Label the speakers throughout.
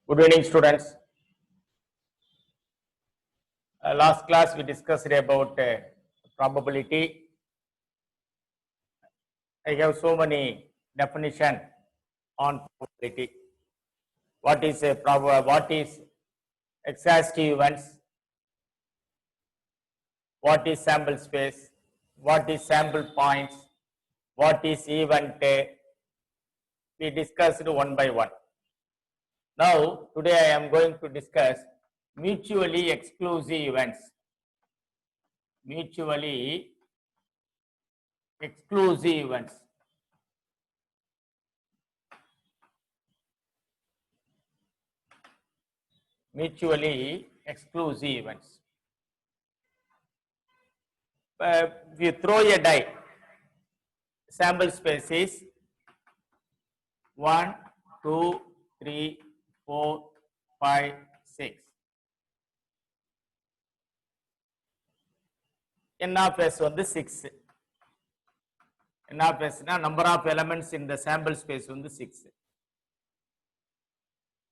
Speaker 1: Good evening, students. Last class we discussed about probability. I have so many definition on probability. What is a what is exhaustive events? What is sample space? What is sample points? What is event? We discussed one by one. Now, today I am going to discuss mutually exclusive events. Mutually exclusive events. Mutually exclusive events. If you throw a die, sample space is 1, 2, 3, 4, 5, 6. N of S on the 6. N of S na number of elements in the sample space on the 6.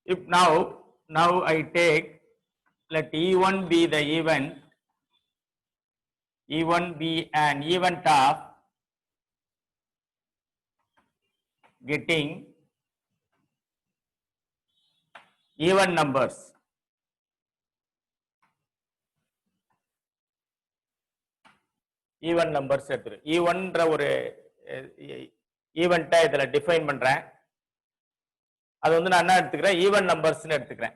Speaker 1: If now I take, let E1 be the event, E1 be an event of getting even numbers. Even numbers எடுத்துரு E1ன்ற ஒரு ஈவென்ட்டை இதுல define பண்றேன். அது வந்து நான் என்ன எடுத்துக்கிறேன், even நம்பர்ஸ்னு எடுத்துக்கிறேன்.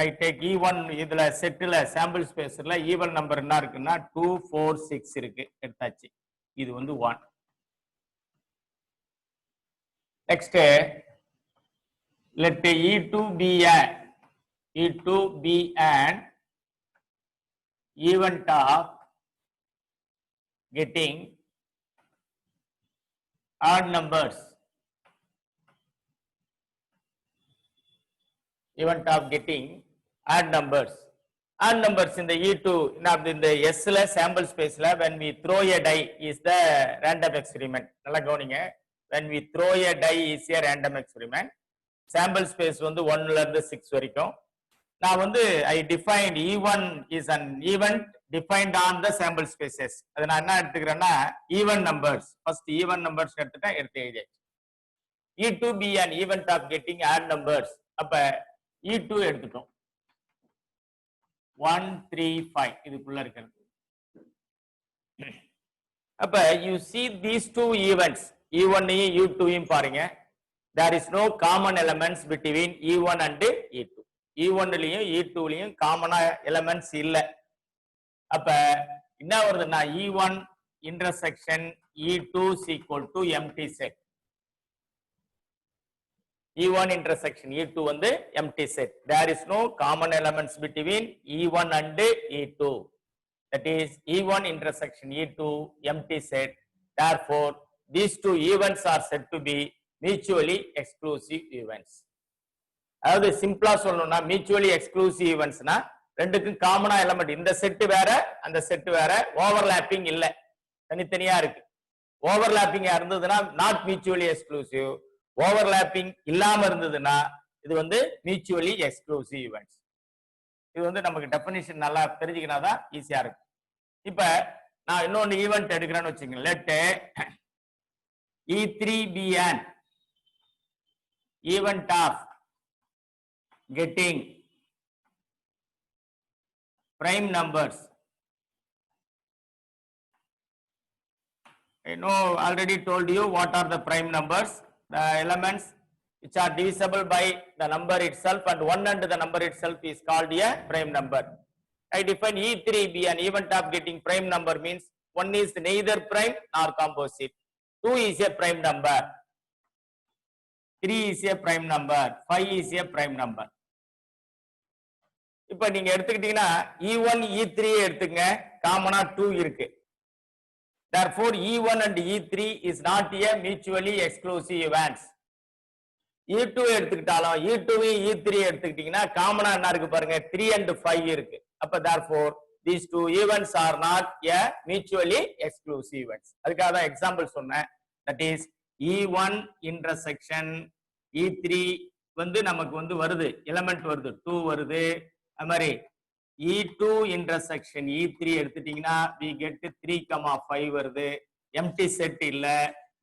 Speaker 1: I take E1 இதுல செட்ல சாம்பிள் ஸ்பேஸ்ல ஈவன் நம்பர் என்ன இருக்குன்னா 2 4 6 இருக்கு, எடுத்தாச்சு. இது வந்து 1. Next, let E2 be an event of getting odd numbers. Event of getting odd numbers. Odd numbers in the E2, in the S sample space, when we throw a die is the random experiment. நல்லா கவனிங்க. When we throw a die is a random experiment. Sample space வந்து 1 ல இருந்து 6 வரைக்கும். நான் வந்து I defined E1 is an event defined on the sample spaces. அது நான் என்ன எடுத்துக்கிறேன்னா even numbers. First even numbers எடுத்துட்டேன், எடுத்து எழுதியாச்சு. E2 be an event of getting odd numbers. அப்ப E2 எடுத்துட்டோம். 1 3 5 இதுக்குள்ள இருக்கிறது. அப்ப you see these two events, E1 யும் E2 யும் பாருங்க. There is no common elements between E1 and E2. E1 லயும் E2 லயும் காமனா எலிமெண்ட்ஸ் இல்ல. அப்ப என்ன வருதுன்னா E1 intersection E2 is equal to empty set. E1 intersection E2 வந்து empty set. There is no common elements between E1 and E2. That is E1 intersection E2 empty set. Therefore, these two events are said to be mutually exclusive events. அதாவது சிம்பிளா சொல்லணும்னா mutually exclusive ஈவென்ட்ஸ்னா ரெண்டுக்கும் காமனா element, இந்த set வேற அந்த set வேற, overlapping இல்ல, தனித்தனியா இருக்கு. ஓவர்லாப்பிங் இருந்ததுன்னா நாட் மியூச்சுவலி எக்ஸ்க்ளூசிவ், ஓவர்லாப்பிங் இல்லாம இருந்ததுன்னா இது வந்து மியூச்சுவலி எக்ஸ்க்ளூசிவ் ஈவென்ட்ஸ். இது வந்து நமக்கு டெஃபினிஷன் நல்லா தெரிஞ்சுக்கினாதான் ஈஸியா இருக்கும். இப்ப நான் இன்னொன்னு ஈவென்ட் எடுக்கிறேன்னு வச்சுக்கோங்க. Let E3 be an event of getting prime numbers. I know already told you what are the prime numbers, the elements which are divisible by the number itself, and 1 and the number itself is called a prime number. I define E3 be an event of getting prime number means 1 is neither prime nor composite, 2 is a prime number, 3 is a prime number, 5 is a prime number. இப்ப நீங்க எடுத்துக்கிட்டீங்கன்னா E1 E3 எடுத்துங்க, காமனா 2 இருக்கு. Therefore E1 and E3 is not a mutually exclusive events. E2 எடுத்துக்கிட்டாலும் E2 E3 எடுத்துக்கிட்டீங்கன்னா காமனா என்ன இருக்கு பாருங்க, 3 and 5 இருக்கு. அப்ப therefore these two events are not a mutually exclusive events. அதுக்காக தான் எக்ஸாம்பிள் சொன்னேன். That is E1 intersection E3 வந்து நமக்கு வந்து வருது, எலிமெண்ட் வருது, 2 வருது. அது மாதிரி E2 intersection E3 எடுத்துட்டீங்கன்னா we get 3, 5 வருது. empty set இல்ல.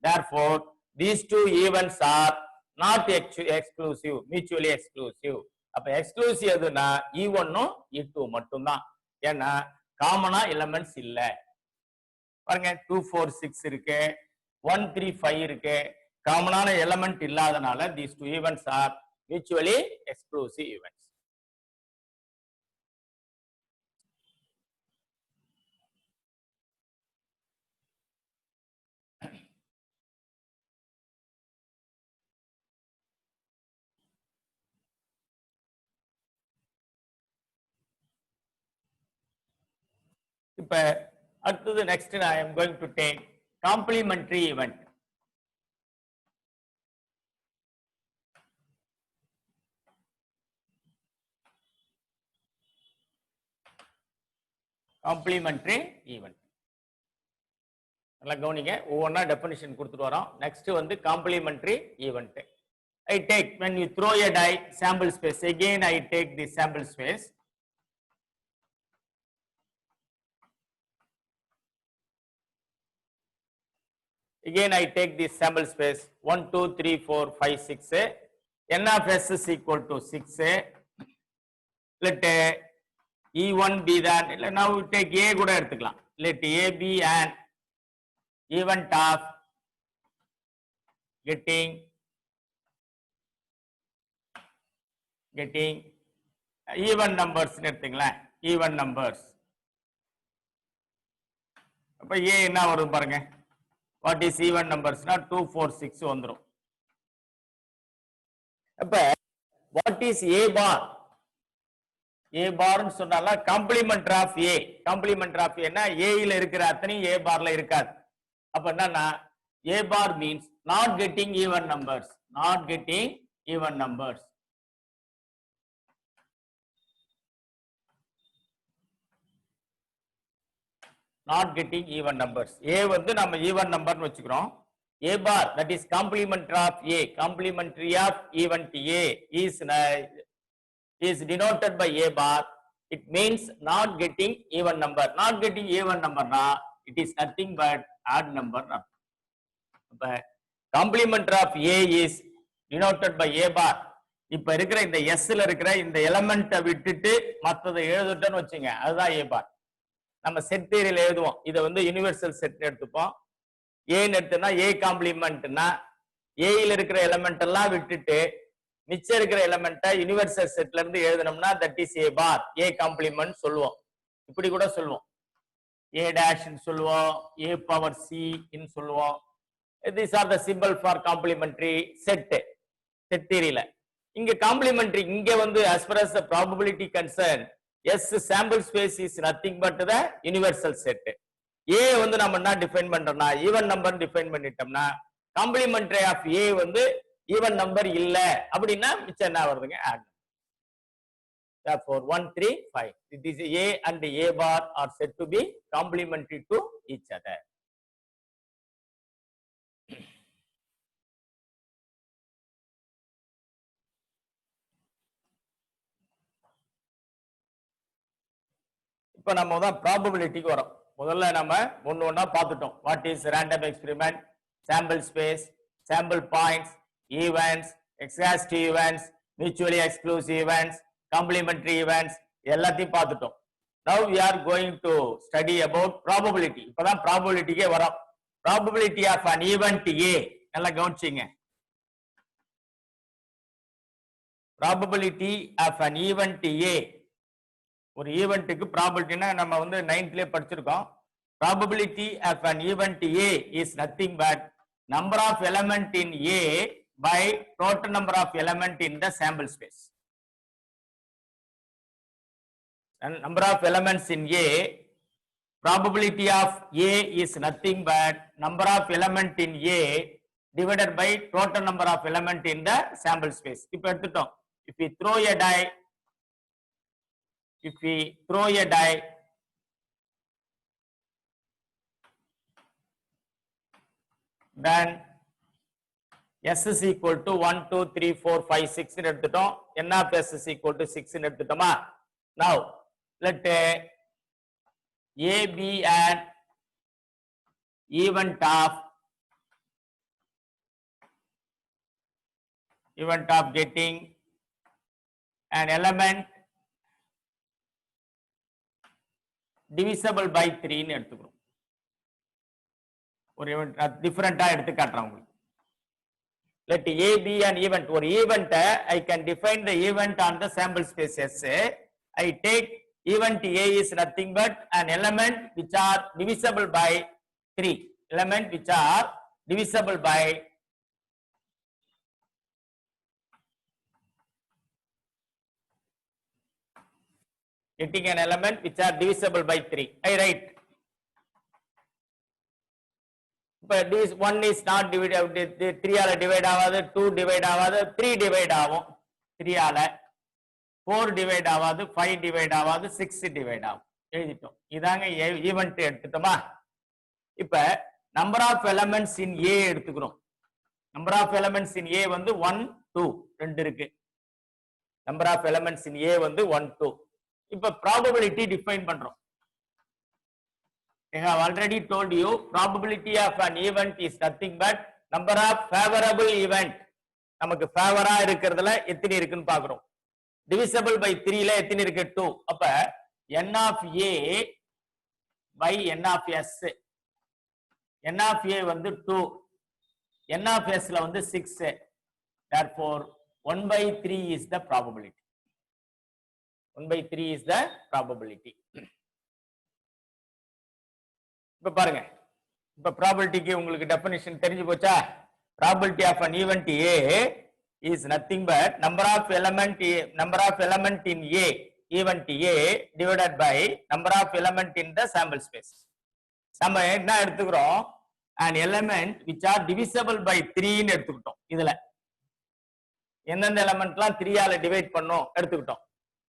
Speaker 1: Therefore these two events are not exclusive, mutually exclusive. அப்ப exclusive எதுனா E1 உம் E2 மட்டும்தான். ஏன்னா காமனா எலிமெண்ட்ஸ் இல்ல. பாருங்க 2 4 6 இருக்கு, 1 3 5 இருக்கு. காமனான எலிமெண்ட் இல்லாதனால these two events are mutually exclusive events. இப்ப அடுத்தது next I am going to take complementary event. Complementary event. நல்லா கவனிங்க, ஒவ்வொன்றா டெஃபினிஷன் கொடுத்துட்டு வரோம். நெக்ஸ்ட் வந்து complementary event. I take, when you throw a die, sample space. Again I take the sample space. Again I take the sample space 1 2 3 4 5 6. N of s is equal to 6. Let E1 be that, now we take A கூட எடுத்துக்கலாம். Let A be an event of getting even numbers எடுத்துக்கலாம். Even numbers. அப்ப A என்ன வரும் பாருங்க. What is even numbers? 2 4 6 வந்துரும். அப்ப what is A bar? A bar னு சொன்னால complement of A. Complement of A னா A ல இருக்கிற அத்தனை A bar ல இருக்காது. அப்ப என்னன்னா A bar means not getting even numbers. Not getting even numbers. Not getting even numbers. A வந்து நம்ம even number னு வெச்சுக்கிறோம். A bar, that is complementary of A. Complementary of event A is denoted by A bar. It means not getting even number. Not getting even number na it is nothing but odd number. அப்ப complementary of A is denoted by A bar. இப்ப இருக்கிற இந்த S ல இருக்கிற இந்த எலிமெண்ட்டை விட்டுட்டு மத்ததை எழுதிட்டோம்னு வச்சுங்க, அதுதான் A bar. நம்ம செட் தியரியில எழுதுவோம். இதை வந்து யூனிவர்சல் செட் எடுத்துப்போம். ஏன்னு எடுத்தோம்னா A காம்ப்ளிமெண்ட்னா A ல இருக்கிற எலிமெண்ட் எல்லாம் விட்டுட்டு மிச்சம் இருக்கிற எலிமெண்ட்டை யூனிவர்சல் செட்ல இருந்து எழுதணும்னா that is A bar. A complement சொல்லுவோம். இப்படி கூட சொல்லுவோம். A dash ன்னு சொல்லுவோம், A power C ன்னு சொல்லுவோம். These are the symbol for complementary set theoryல. இங்க complementary, இங்க வந்து as far as the probability concerned, S sample space is nothing but the universal set. A வந்து நம்ம என்ன டிஃபைன் பண்றோம்னா ஈவன் நம்பர் டிஃபைன் பண்ணிட்டோம்னா காம்ப்ளிமெண்டரி ஆஃப் A வந்து even number இல்ல அப்படின்னா மிச்சம் என்ன வருதுங்க, add. Therefore 1 3 5, it is A and A bar are said to be complementary to each other. இப்ப நம்ம தான் ப்ராபபிலிட்டிக்கு வரோம். முதல்ல நம்ம ஒண்ணா பார்த்துட்டோம். What is random experiment, sample space, sample points, events, exhaustive events, mutually exclusive events, complementary events எல்லாத்தையும் பார்த்துட்டோம். Now we are going to study about probability. இப்பதான் ப்ராபபிலிட்டிக்கே வரோம். Probability of an event A, நல்லா கவனிச்சீங்க. Probability of an event A, ஒரு ஈவென்ட்டுக்கு ப்ராபபிலிட்டினா நம்ம வந்து 9th படிச்சிருக்கோம். Probability of an event A is nothing but number of element in A by total number of element in the sample space. And number of elements in A, probability of A is nothing but number of element in A divided by total number of element in the sample space. இப்போ எடுத்துட்டோம். If we throw a die, then S is equal to 1, 2, 3, 4, 5, 6 ன்னு எடுத்துட்டோம். N of S is equal to 6 ன்னு எடுத்துட்டோமா? Now, let A be an event of getting an element divisible by 3 ன்னு எடுத்துக்கிறோம். ஒரு டிஃபரெண்டா எடுத்து காட்டுறேன் உங்களுக்கு. Let A be an event. ஒரு event I can define the event on the sample space S. I take event A is nothing but an element which are divisible by 3. Element which are divisible by getting an element which are divisible by 3. I write. But this 1 is not divided, 3 ஆல divide ஆகாது, 2 divide ஆகாது, 3 divide ஆகும். 3 ஆல 4 divide ஆகாது, 5 divide ஆகாது, 6 divide ஆகும். எழுதிட்டோம். இதாங்க ஈவென்ட் எடுத்துட்டோமா? இப்ப number of elements in A எடுத்துக்கிறோம். number of elements in A வந்து 1, 2 ரெண்டு இருக்கு. number of elements in A வந்து 1, 2. இப்ப probability define பண்றோம். I have already told you probability of an event is nothing but number of favorable event. நமக்கு ஃபேவரா இருக்கிறதுல எத்தனை இருக்குன்னு பாக்குறோம். divisible by 3 ல எத்தனை இருக்கு? 2. அப்ப n of A by n of S. n of A வந்து 2, n of S ல வந்து 6. Therefore 1 by 3 is the probability. 1 by 3 is the probability. இப்ப பாருங்க, இப்ப ப்ராபபிலிட்டிக்கு உங்களுக்கு டெஃபினிஷன் தெரிஞ்சு போச்சா? Probability of an event A is nothing but number of element in A, event A divided by number of element in the sample space. நம்ம என்ன எடுத்துக்கிறோம்? an element which are divisible by 3 ன்னு எடுத்துக்கிட்டோம். இதுல எந்தெந்த எலிமெண்ட்லாம் 3 ஆல டிவைட் பண்ணோம் எடுத்துக்கிட்டோம்.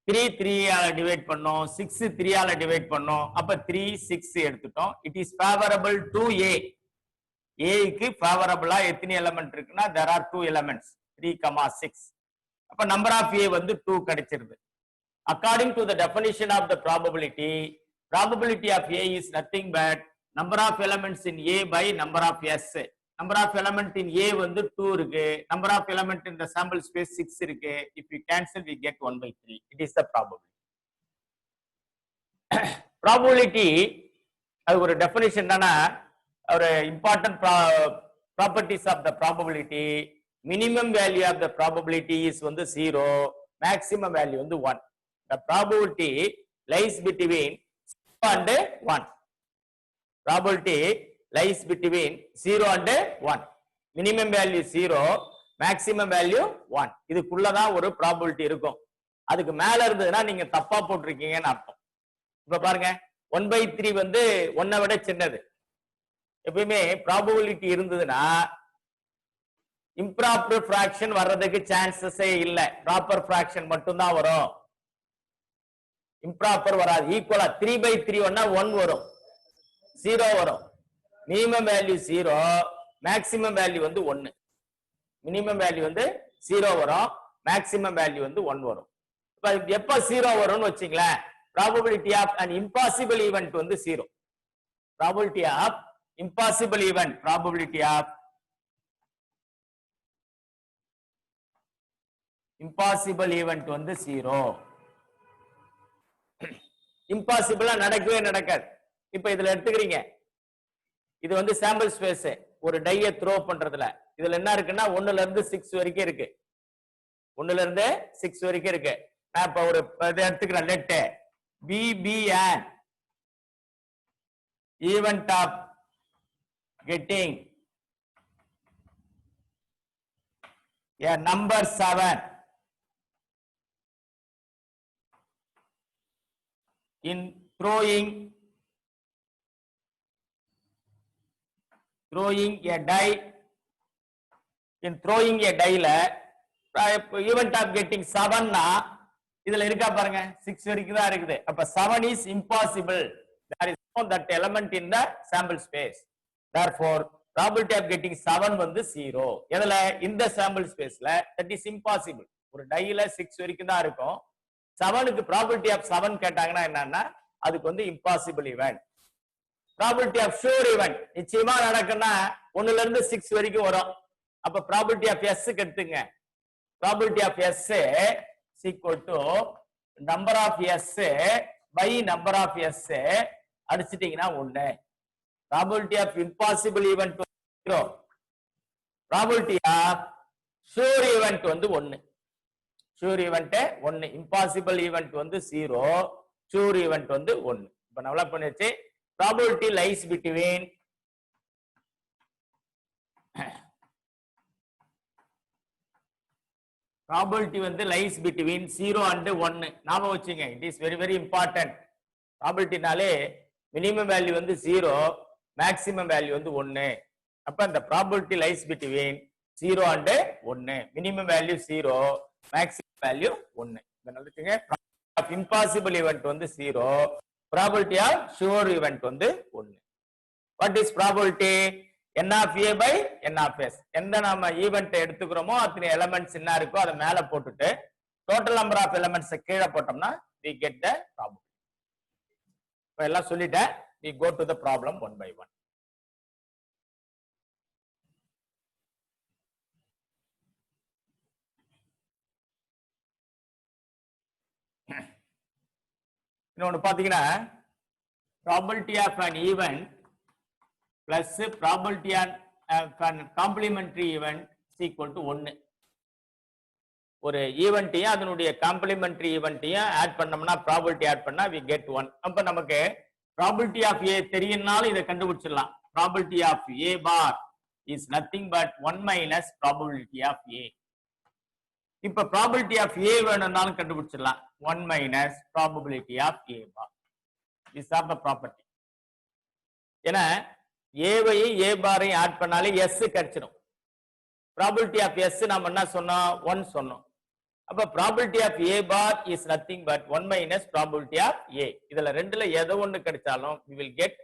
Speaker 1: 3 3 ஆல டிவைட் பண்ணோம், 6 3 ஆல டிவைட் பண்ணோம். அப்ப 3 6 எடுத்துட்டோம். It is favourable to A. A க்கு ஃபேவரபிளா எத்தனை எலிமெண்ட் இருக்குன்னா there are 2 elements 3, 6. அப்ப number of A வந்து 2 கிடைச்சிருது. According to the definition of the probability of A is nothing but number of elements in A by number of S. number of element in A வந்து 2 இருக்கு, number of element in the sample space 6 இருக்கு. If we cancel we get 1 by 3. It is the probability. probability அது ஒரு definition தானா, ஒரு important properties of the probability. Minimum value of the probability is வந்து 0, maximum value வந்து 1. The probability lies between 0 and 1. Probability lies between 0 and 1. Minimum value 0, maximum value 1. இதுக்குள்ளதான் ஒரு probability இருக்கும். அதுக்கு மேல இருந்ததுன்னா நீங்க தப்பா போட்டிருக்கீங்கன்னு அர்த்தம். இப்ப பாருங்க 1 by 3 வந்து 1 விட சின்னது. எப்பயுமே probability இருந்ததுன்னா improper fraction வர்றதுக்கு சான்சஸே இல்ல. ப்ராப்பர் fraction மட்டும்தான் வரும். improper வராது. ஈக்குவலா 3 by 3 ஒன்னா 1 வரும், 0 வரும். மினிமம் வேல்யூ 0, மேக்ஸிமம் வேல்யூ வந்து 1. மினிமம் வேல்யூ வந்து 0 வரும், மேக்ஸிமம் வேல்யூ வந்து 1 வரும். எப்ப 0 வரும்னு வச்சுங்களேன், probability of an impossible event வந்து 0. probability of impossible event, probability of impossible event வந்து 0. impossible நடக்கவே நடக்காது. இப்ப இதுல எடுத்துக்கிறீங்க, இது வந்து சாம்பிள் ஸ்பேஸ். ஒரு டைய த்ரோ பண்றதுல இதுல என்ன இருக்குன்னா 1ல இருந்து 6 வரைக்கும் இருக்கு. 1ல இருந்து 6 வரைக்கும் இருக்கு. நான் இப்ப ஒரு இதை எடுத்துக்கிறேன். Let B be an event of getting a number 7 in throwing a die. In throwing a die ல event of getting 7 னா இதுல இருக்கா பாருங்க, 6 வரைக்கும் தான் இருக்குது. அப்ப 7 is impossible. There is no that element in the sample space. Therefore probability of getting 7 வந்து 0. எதுல இந்த சாம்பிள் ஸ்பேஸ்ல தட் இஸ் இம்பாசிபிள். ஒரு டைல 6 வரைக்கும் தான் இருக்கும். 7க்கு ப்ராபபிலிட்டி ஆஃப் 7 கேட்டாங்கன்னா என்னன்னா அதுக்கு வந்து impossible event. Probability of sure event நிச்சயமா நடக்குன்னா 1ல இருந்து 6 வரைக்கும் வரும். அப்ப ப்ராபபிலிட்டி ஆஃப் S க்கு எடுத்துங்க. Probability of S is equal to number of S by number of S அடிச்சிட்டீங்கன்னா 1. Probability of impossible event 0. Probability of sure event வந்து 1. ஷூர் ஈவென்ட் 1, இம்பாசிபிள் ஈவென்ட் வந்து 0, ஷூர் ஈவென்ட் வந்து 1. இப்ப நல்லா பண்ணிச்சு. ப்ராபபிலிட்டி லைஸ் பிட்வீன் ப்ராபபிலிட்டி வந்து lies between 0 and 1. நாம வச்சுங்க. It is very very important. ப்ராபபிலிட்டினாலே மினிமம் வேல்யூ வந்து 0, மேக்ஸிமம் வேல்யூ வந்து 1. அப்ப அந்த probability lies between 0 and 1. Minimum value 0, maximum value 1. இதனால இருக்குங்க ப்ராபபிலிட்டி ஆஃப் இம்பாசிபிள் ஈவென்ட் வந்து 0, ப்ராபபிலிட்டி ஆஃப் ஷூர் ஈவென்ட் வந்து 1. What is probability? n of a by n of s. எந்த நாம ஈவென்ட் எடுத்துக்கிறோமோ அத்தனை எலிமெண்ட்ஸ் என்ன இருக்கோ அதை மேல போட்டுட்டு டோட்டல் நம்பர் ஆஃப் எலிமெண்ட்ஸ் கீழே போட்டோம்னா we get the problem. இப்ப எல்லாம் சொல்லிட்டேன். we go to the problem one by one. இன்னொன்னு பாத்தீங்கன்னா probability of an event plus probability of an complementary event is equal to 1. ஒரு ஈவென்ட்டையும் அதனுடைய காம்ப்ளிமெண்டரி ஈவென்ட்டையும் ஆட் பண்ணோம்னா ப்ராபபிலிட்டி ஆட் பண்ணா we get 1. அப்ப நமக்கு ப்ராபபிலிட்டி ஆஃப் A தெரியும்னாலும் இதை கண்டுபிடிச்சிடலாம். Probability of A bar is nothing but 1 minus probability of A. இப்ப ப்ராபபிலிட்டி ஆஃப் A வேணும்னாலும் கண்டுபிடிச்சிடலாம். 1 minus probability of A bar. These are the property. ஏன்னா ஏவையும் A பாரையும் ஆட் பண்ணாலே S கிடைச்சிடும். ப்ராபபிலிட்டி ஆஃப் S நாம என்ன சொன்னோம்? 1 சொன்னோம். அப்ப probability of A bar is nothing but 1 minus probability of A. இதுல ரெண்டுல எதை ஒண்ணு கிடைச்சாலும் we will get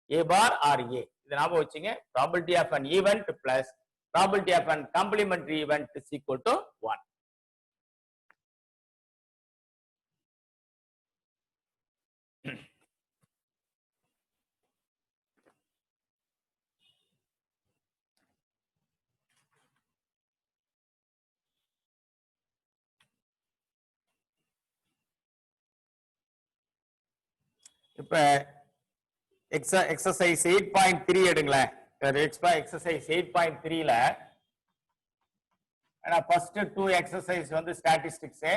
Speaker 1: A bar or A. இத ஞாபகம் வச்சுங்க. probability of an event plus probability of an complementary event is equal to 1. இப்ப exercise 8.3 எடுங்களேன். Exercise 8.3ல first 2 exercise வந்து ஸ்டாட்டிஸ்டிக்ஸ்.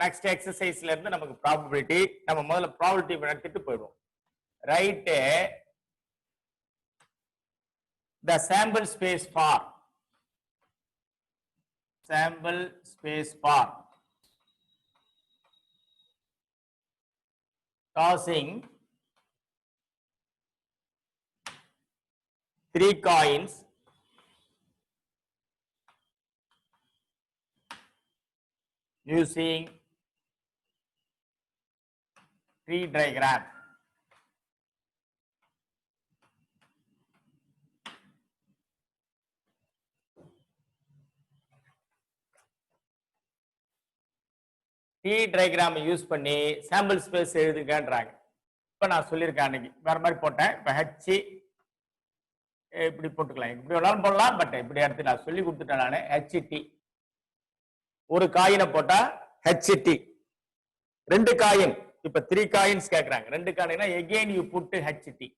Speaker 1: நெக்ஸ்ட் எக்ஸசைஸ்ல இருந்து நமக்கு ப்ராபபிலிட்டி. நம்ம முதல்ல ப்ராபபிலிட்டி எடுத்துட்டு போயிடுவோம். Right the sample space for tossing 3 coins using tree diagram. Tree diagram use பண்ணி sample space எழுதுங்கன்றாங்க. இப்ப நான் சொல்லியிருக்கேன் அன்னைக்கு வேற மாதிரி போட்டேன். இப்ப ஹெச் இப்படி போட்டுக்கலாம், இப்படி வேணாலும் போடலாம். பட் இப்படி எடுத்து நான் சொல்லி கொடுத்துட்டேன் நானு. ஹெச்டி ஒரு காயினை போட்டா ஹெச்டி, 2 காயின். இப்ப 3 காயின்ஸ் கேக்குறாங்க. 2 காயினா again you put HT.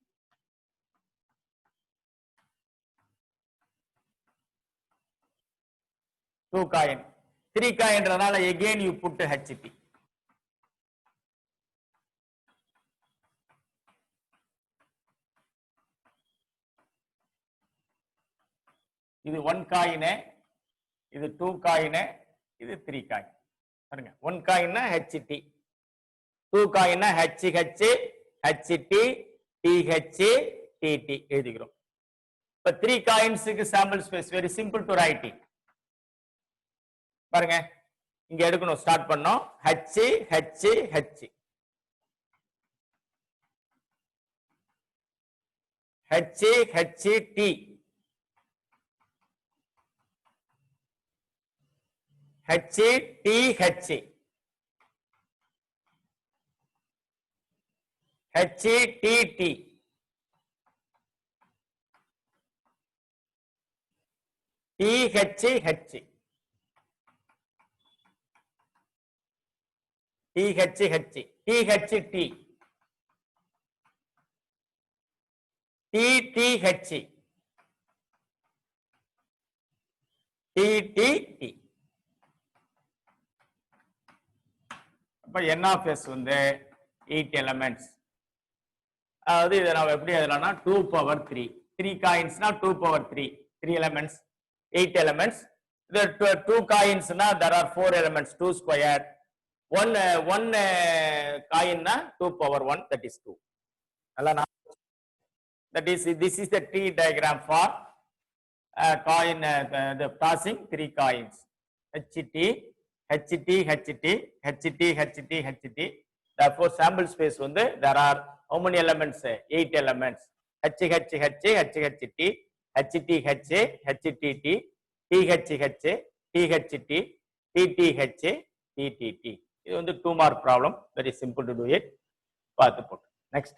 Speaker 1: Two coin. 3 காயின்றனால again you put HT. இது 1 காயின், இது 2 காயின், இது 3 காயின். பாருங்க 1 காயின்னா HT, 2 காயின்னா HH, HT, TH, TT எழுதிக்கிறோம். இப்ப 3 காயின்ஸ்க்கு sample space very simple to writing. பாருங்க இங்க எடுக்கணும். ஸ்டார்ட் பண்ணோம். H H H H T H T H H T T T H H T H H T H T T T H T T T. அப்ப n of s வந்து 8 elements. அதாவது இதை நம்ம எப்படி எழுதலாம்னா 2 power 3. 3 coinsனா 2 power 3. 3 elements, 8 elements. The 2 coinsனா there are 4 elements, 2 square. One coin na 2 power 1, that is 2. That is, this is the tree diagram for coin, the tossing 3 coins. HT, HT, HT, HT, HT, HT. Therefore, sample space வந்து there are how many elements? 8 elements. H, H, H, H, H, T, H, T, H, H, T, T, T, H, H, T, H, T, T, T, H, T, T, T. இது வந்து 2 mark problem. Very simple to do it. பார்த்து போட்டு. Next.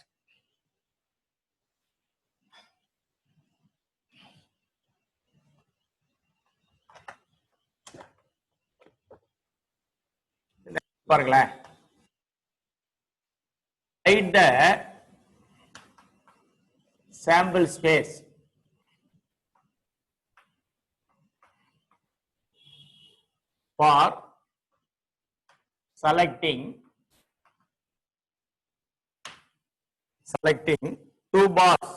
Speaker 1: பாருங்களேன். Write the sample space for selecting 2 balls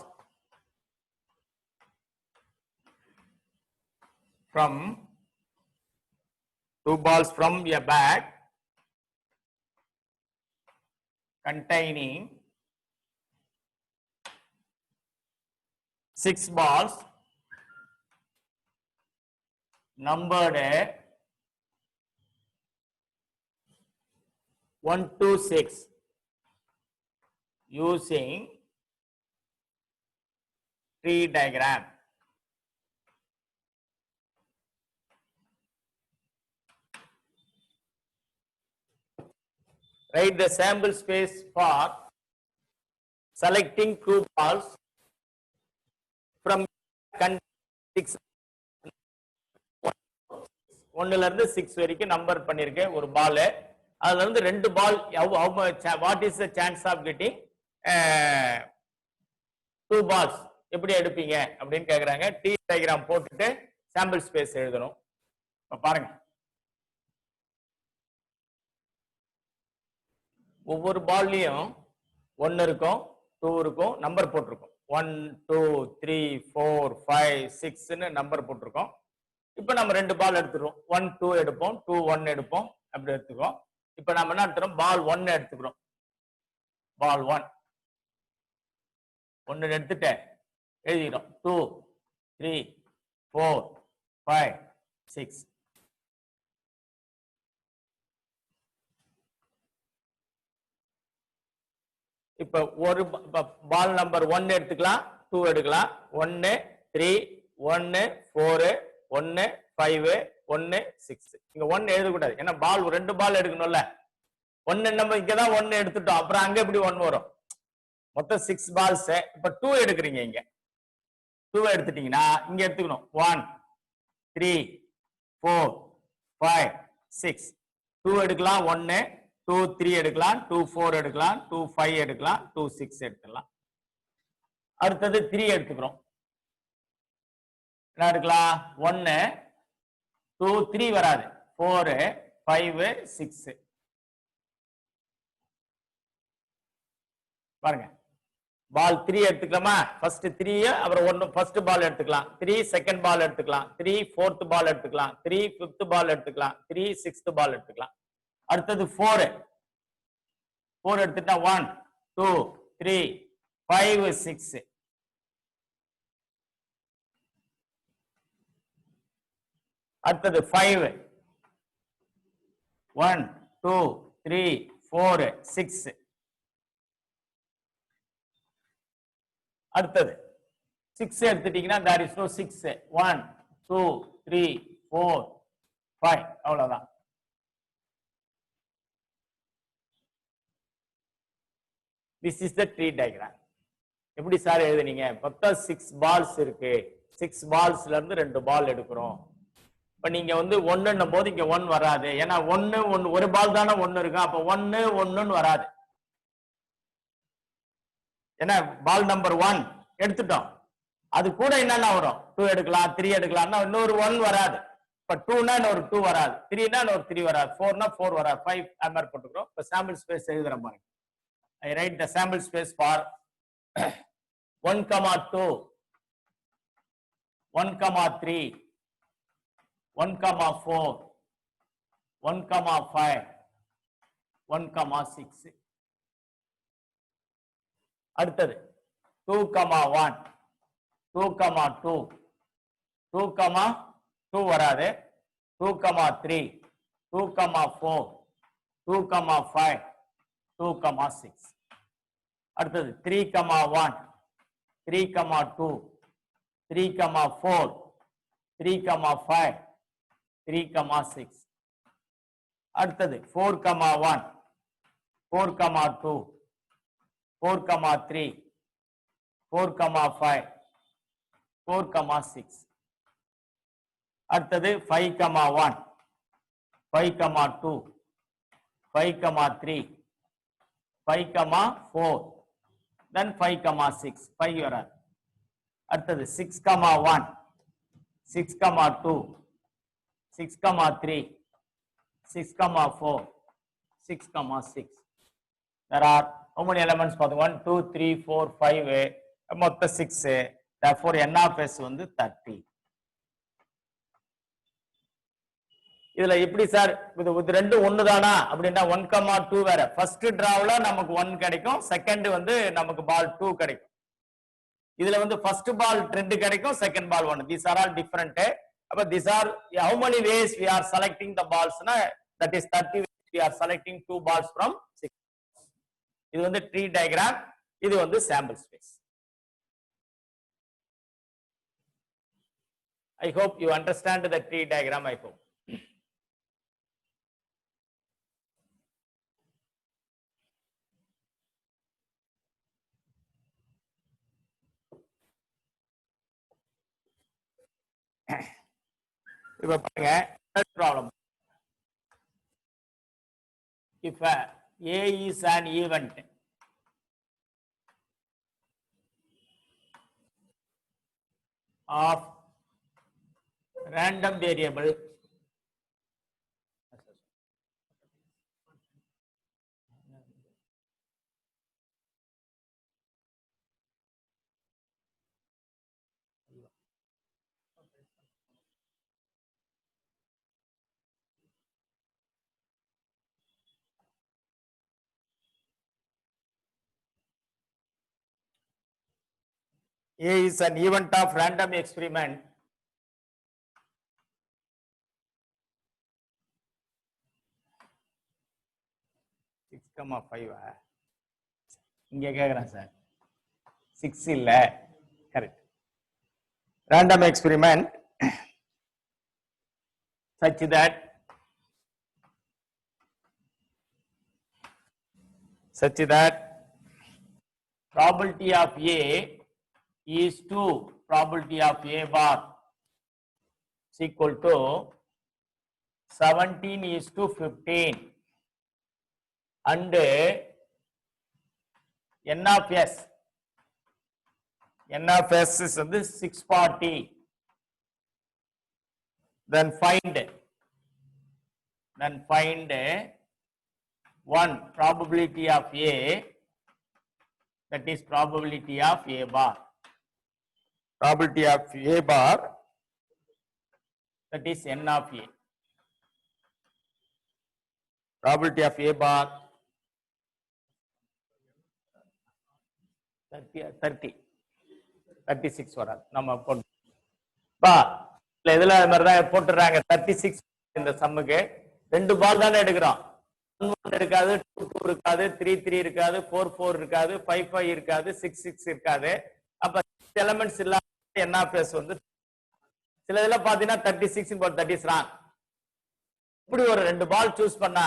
Speaker 1: from a bag containing 6 balls numbered 1 to 6 using tree diagram. Write the sample space for selecting 2 balls from 6. 1 ல இருந்து 6 வரைக்கும் number பண்ணிருக்கேன் ஒரு பால். அதுல இருந்து 2 பால் what is the chance of getting 2 balls எப்படி எடுப்பீங்க அப்படின்னு கேக்குறாங்க. ட்ரீ டயகிராம் போட்டுட்டு சாம்பிள் ஸ்பேஸ் எழுதணும். பாருங்க, ஒவ்வொரு பால்லயும் 1 இருக்கும், 2 இருக்கும், நம்பர் போட்டிருக்கும். 1 2 3 4 5 6ன்னு நம்பர் போட்டிருக்கோம். இப்போ நம்ம 2 பால் எடுத்துறோம். 1 2 எடுப்போம், 2 1 எடுப்போம், அப்படி எடுத்துக்கிறோம். இப்போ நம்ம என்ன எடுத்துறோம்? பால் 1 எடுத்துக்கிறோம். பால் 1 எடுத்துட்டு எழுதிக்கிறோம். 2 3 4 5 6. இப்ப ஒரு பால் நம்பர் 1 எடுத்துக்கலாம், 2 எடுக்கலாம். 1 3 1 4 1 5 1 6. இங்க 1 எழுதக்கூடாது, ஏன்னா பால் 2 பால் எடுக்கணும்ல. 1 நம்ம இங்கதான் 1 எடுத்துட்டோம், அப்புறம் அங்க எப்படி 1 வரும்? மொத்தம் 6 பால்ஸ். இப்ப 2 எடுக்கிறீங்க. இங்க 2 எடுத்துட்டீங்கன்னா இங்க எடுத்துக்கணும். 1 3 4 5 6. 2 எடுக்கலாம், 1 2 3 எடுக்கலாம், 2 4 எடுக்கலாம், 2 5 எடுக்கலாம், 2 6 எடுத்துக்கலாம். அடுத்தது 3 எடுத்துக்கிறோம். என்ன எடுக்கலாம்? 1 2 3 வராது, 4 5 6. பாருங்க, பால் 3 எடுத்துக்கலாமா? ஃபர்ஸ்ட் 3, அப்புறம் 1 ஃபர்ஸ்ட் பால் எடுத்துக்கலாம். 3 செகண்ட் பால் எடுத்துக்கலாம். 3 ஃபோர்த் பால் எடுத்துக்கலாம். 3 ஃபிஃப்த் பால் எடுத்துக்கலாம். 3 சிக்ஸ்த் பால் எடுத்துக்கலாம். அடுத்தது 4 எடுத்துட்டா 1 2 3 5 6. அடுத்தது 5 1 2 3 4 6. அடுத்தது 6 எடுத்துட்டீங்கன்னா there is no 6. 1 2 3 4 5 அவ்வளவுதான். This is the tree diagram. எப்படி சார் எழுதுனீங்க? மொத்தம் 6 பால்ஸ் இருக்கு. 6 பால்ஸ்ல இருந்து 2 பால் எடுக்கிறோம். இப்ப நீங்க வந்து 1ன்னும் போது இங்க 1 வராது. ஏன்னா 1 ஒரு பால் தானே 1 இருக்கு. அப்ப 1 1ன்னு வராது. ஏன்னா பால் நம்பர் 1 எடுத்துட்டோம். அது கூட என்னன்னா வரும்? 2 எடுக்கலாம், 3 எடுக்கலாம்னா இன்னொரு 1 வராது. இப்ப 2னா இன்னொரு 2 வராது. 3னா இன்னொரு 3 வராது. 4னா 4 வராது. 5 அந்த மாதிரி போட்டுக்கிறோம். இப்ப சாம்பிள் ஸ்பேஸ் எழுதுறேன் பாருங்க. I write the sample space for 1, 2, 1, 3, 1, 4, 1, 5, 1, 6. அடுத்தது 2, 1, 2, 2, 2, 2 வராது. 2, 3, 2, 4, 2, 5, 2, 6. அடுத்தது 3, 1, 3, 2, 3, 4, 3, 5, 3, 6. அடுத்தது 4, 1, 4, 2, 4, 3, 4, 5, 4, 6. அடுத்தது 5, 1, 5, 2, 5, 3, 5, 4, then 5, 6. 5 வராது. அடுத்தது 6, 1, 6, 2, 6, 3, 6, 4, 6, 6. There are how many elements? 1, 2, 3, 4, 5. மொத்தம் 6. Therefore, n of s வந்து 30. இதுல எப்படி சார் இது ரெண்டு ஒன்னு தானா அப்படின்னா 1, 2 வேற. ஃபர்ஸ்ட் டிராவ்ல நமக்கு 1 கிடைக்கும், செகண்ட் வந்து நமக்கு பால் 2 கிடைக்கும். இதுல வந்து ஃபர்ஸ்ட் பால் 2 கிடைக்கும், second ball 1. these are all different. அப்ப these are how many ways we are selecting the balls na, that is 30 ways we are selecting 2 balls from 6. இது வந்து tree diagram, இது வந்து sample space. I hope you understand the tree diagram. I hope. இப்ப பாருங்க, third problem. If A is an event of random variable A is an event of random experiment இங்க கேக்குறேன் sir. 6 இல்ல, correct. Random experiment such that probability of A is to probability of A bar is equal to 17:15 and n of s is 640. Then find one probability of A, that is probability of A bar. Probability of A bar, that is n of A. Probability of A bar 36 வராது. நம்ம போட்டு இதுல மாதிரி தான் போட்டுறாங்க. 36 இந்த சம்முக்கு 2 பால் தானே எடுக்கிறோம். 1 இருக்காது, 2 இருக்காது, 3 இருக்காது, 4 இருக்காது, 5 இருக்காது, 6 இருக்காது. அப்ப எலிமெண்ட்ஸ் இல்லாம n of s வந்து சில இதுல பாத்தீங்கன்னா 36 but that is wrong. இப்படி ஒரு ரெண்டு பால் சூஸ் பண்ணா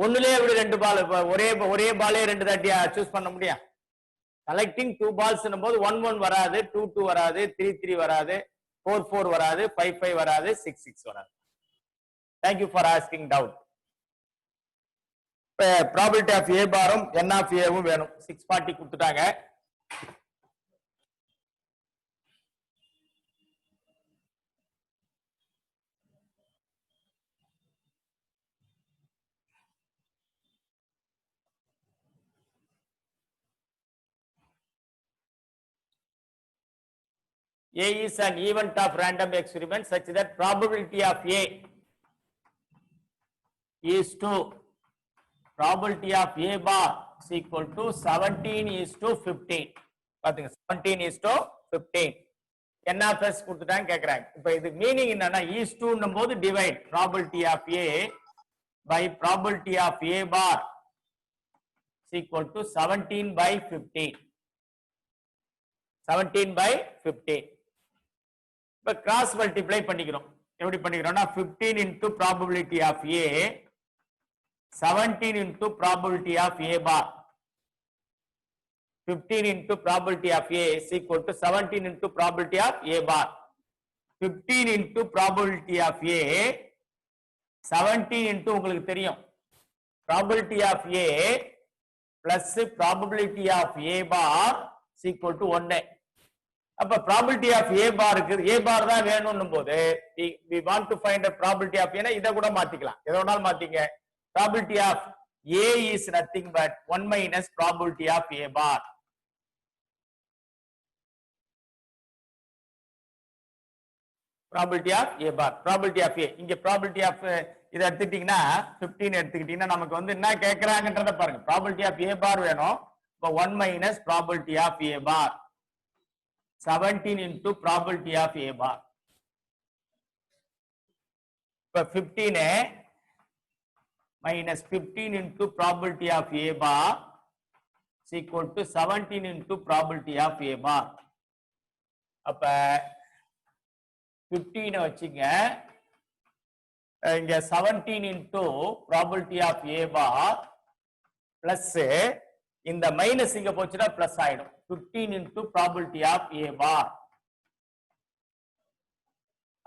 Speaker 1: ஒண்ணுலயே எப்படி ரெண்டு பால் ஒரே பாலே ரெண்டு தாட்டியா சூஸ் பண்ண முடியும்? கலெக்டிங் 2 balls போது 1-1 வராது, 2-2 வராது, 3-3 வராது, 4-4 வராது, 5-5 வராது, 6-6 வராது. Thank you for asking doubt. Probability of A பாரும் n ஆஃப் ஏவும் வேணும். 640 கொடுத்துட்டாங்க. A is an event of random experiment such that probability of A is to probability of A bar is equal to 17:15. பாத்தீங்க 17:15. n of s கொடுத்துட்டாங்க கேக்குறாங்க. இப்போ இது meaning என்னன்னா is to னும்போது divide probability of A by probability of A bar is equal to 17/15. 17/15. இப்ப cross multiply பண்ணிக்கிறோம். எப்படி பண்ணிக்கிறோம்னா 15 into probability of A 17 into probability of A bar. 15 into probability of A is equal to 17 into probability of A bar. 15 into probability of A 17 into உங்களுக்கு தெரியும் probability of A plus probability of A bar is equal to 1. அப்ப probability of A bar இருக்கு, A bar தான் வேணும்னும் போது we want to find a probability of A, இத கூட மாத்திக்கலாம், எதை வேணாலும் மாத்திங்க. probability of A is nothing but 1 minus probability of A bar. probability of A bar, probability of A, இங்க probability of இத எடுத்துக்கிட்டீங்கன்னா 15 எடுத்துக்கிட்டீங்கன்னா நமக்கு வந்து என்ன கேக்குறாங்கன்றத பாருங்க. probability of A bar வேணும். இப்ப 1 minus probability of A bar 17 into probability of A bar. இப்ப 15 minus 15 into probability of A bar is equal to 17 into probability of A bar. அப்ப 15 வச்சுங்க, இங்க 17 into probability of A bar plus இந்த minus இங்க போச்சுன்னா plus ஆயிடும். 15 into probability of A bar.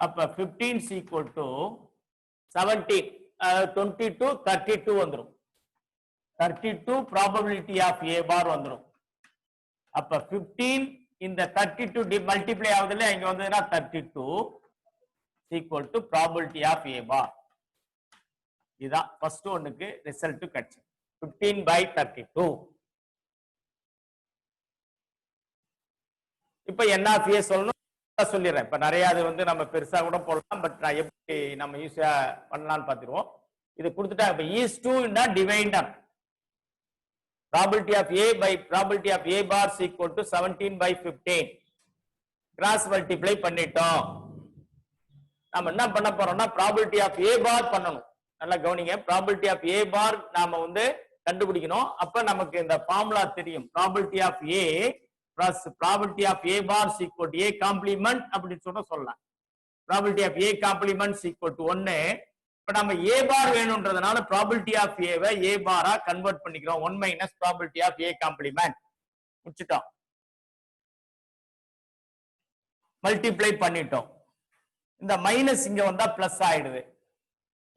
Speaker 1: அப்ப 15 is equal to 17 22 32 வந்துரும். 32 probability of A bar வந்துரும். அப்ப 15 இந்த 32 மல்டிப்ளை ஆகுதுல, இங்க வந்ததுன்னா 32 is equal to probability of A bar. இதான் ஃபர்ஸ்ட் ஒன்னுக்கு ரிசல்ட் கிடைச்சு 15/32. இப்ப n of A சொல்லணும் சொல்லிடுறேன். இப்ப நிறைய அது வந்து நம்ம பெருசா கூட போடலாம், பட் நான் எப்படி நம்ம ஈஸியா பண்ணலாம்னு பாத்துருவோம். இது கொடுத்துட்டா இப்ப is to னா divider probability of A by probability of A bar is equal to 17/15. Cross multiply பண்ணிட்டோம். நாம என்ன பண்ண போறோம்னா probability of A bar பண்ணணும். நல்லா கவனிங்க, probability of A bar நாம வந்து கண்டுபிடிக்கணும். அப்ப நமக்கு இந்த ஃபார்முலா தெரியும். probability of A plus probability of A bar is equal to A complement அப்படின்னு சொல்லலாம். probability of A complement is equal to 1. இப்ப நம்ம A bar வேணும்ன்றதுனால probability of A வை A bar-ஆ கன்வெர்ட் பண்ணிக்கிறோம். 1 minus probability of A complement. முடிச்சிட்டோம். Multiply பண்ணிட்டோம். இந்த மைனஸ் இங்க வந்தா பிளஸ் ஆயிடுது.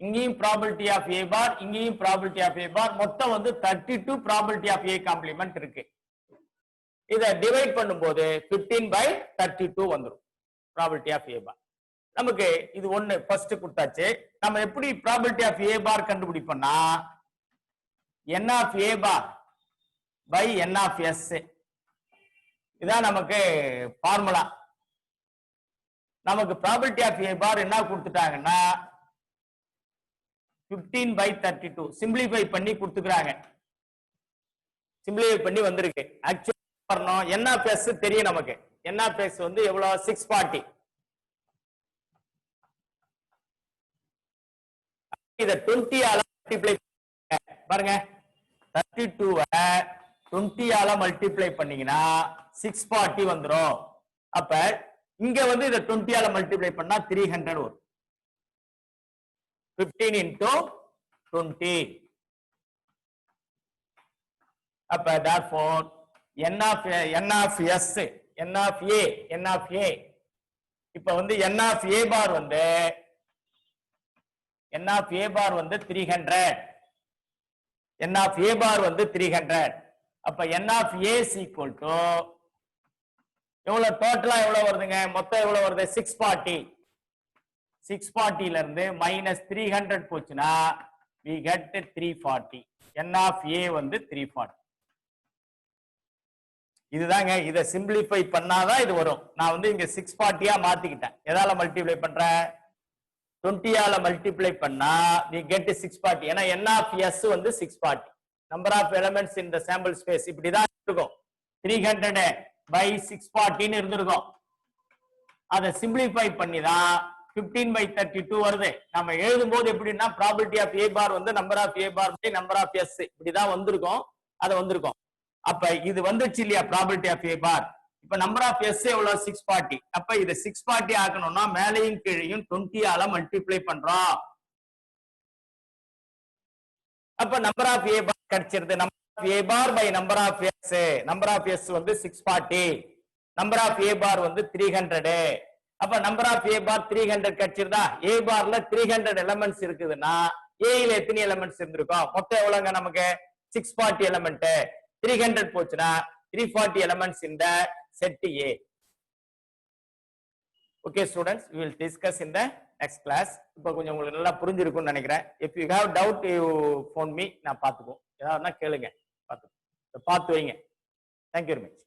Speaker 1: இங்கேயும் probability of A bar, இங்கேயும் probability of A bar, மொத்தம் வந்து 32 probability of A complement இருக்கு. இத டிவைட் பண்ணும்போது 15/32 வந்துரும் probability of A bar. நமக்கு இது ஒண்ணு ஃபர்ஸ்ட் கொடுத்தாச்சு. நம்ம எப்படி probability of A bar கண்டுபிடிப்போம்னா n of A bar by n of s. இதான் நமக்கு ஃபார்முலா. நமக்கு probability of A bar என்ன கொடுத்துட்டாங்கன்னா 15/32 சிம்பிளிஃபை பண்ணி கொடுத்துக்கிறாங்க. சிம்பிளிஃபை பண்ணி வந்திருக்கு. ஆக்சுவலி n of s தெரியும் நமக்கு. n of s வந்து எவ்வளவு 640. இத 20 ஆல மல்டிப்ளை பாருங்க. 32 20 ஆல மல்டிப்ளை பண்ணீங்கன்னா 640 வந்துரும். அப்ப இங்க வந்து இத 20 ஆல மல்டிப்ளை பண்ணா 300 வரும். 15 into 20. அப்ப therefore n of s n of a இப்ப வந்து n of a bar வந்து 300. n of a bar வந்து 300. அப்ப n of a is equal to எவ்வளவு டோட்டலா எவ்வளவு வருதுங்க? மொத்தம் எவ்வளவு வருது? 640. 640 ல இருந்து minus 300 போச்சுனா we get 340. n of a வந்து 340. இதுதாங்க. இத சிம்பிளிஃபை பண்ணாதான் இது வரும். நான் வந்து இங்க 640 ஆ மாத்திக்கிட்டேன். எதால மல்டிப்ளை பண்றேன்? 20 ஆல மல்டிப்ளை பண்ணா we get 640. ஏன்னா n of s வந்து 640. Number of elements in the sample space இப்படிதான் இருக்கும். 300 by 640 ன்னு இருந்திருக்கும். அதை சிம்பிளிஃபை பண்ணி தான் 15/32 வருது. நம்ம எழுதும்போது எப்படின்னா ப்ராபபிலிட்டி ஆஃப் a பார் வந்து number of a bar by number of s இப்படிதான் வந்திருக்கும். அது வந்திருக்கும். அப்ப இது வந்துச்சு இல்லையா ப்ராபபிலிட்டி ஆஃப் a பார். இப்ப நம்பர் ஆஃப் s எவ்வளவு? 640. அப்ப இது 640 ஆக்கணும்னா மேலையும் கீழையும் 20 ஆல மல்டிப்ளை பண்றோம். அப்ப நம்பர் ஆஃப் a பார் கிடைச்சிருது. Number of a bar by number of s. Number of s வந்து 640. நம்பர் ஆஃப் a பார் வந்து 300. அப்ப நம்பர் ஆஃப் a பார் 300 கிடைச்சிருதா? a பார்ல 300 எலிமெண்ட்ஸ் இருக்குதுன்னா a ல எத்தனை எலிமெண்ட்ஸ் இருந்திருக்கும்? மொத்தம் எவ்வளவுங்க நமக்கு? 640 எலிமெண்ட். 300 போச்சுனா 340 elements in the set A. Okay students, we will discuss in the next class. இப்போ கொஞ்சம் உங்களுக்கு நல்லா புரிஞ்சிருக்கும்னு நினைக்கிறேன். If you have doubt you phone me, நான் பாத்துக்குவோம். ஏதாவதுனா கேளுங்க. பார்த்து வைங்க. Thank you very much.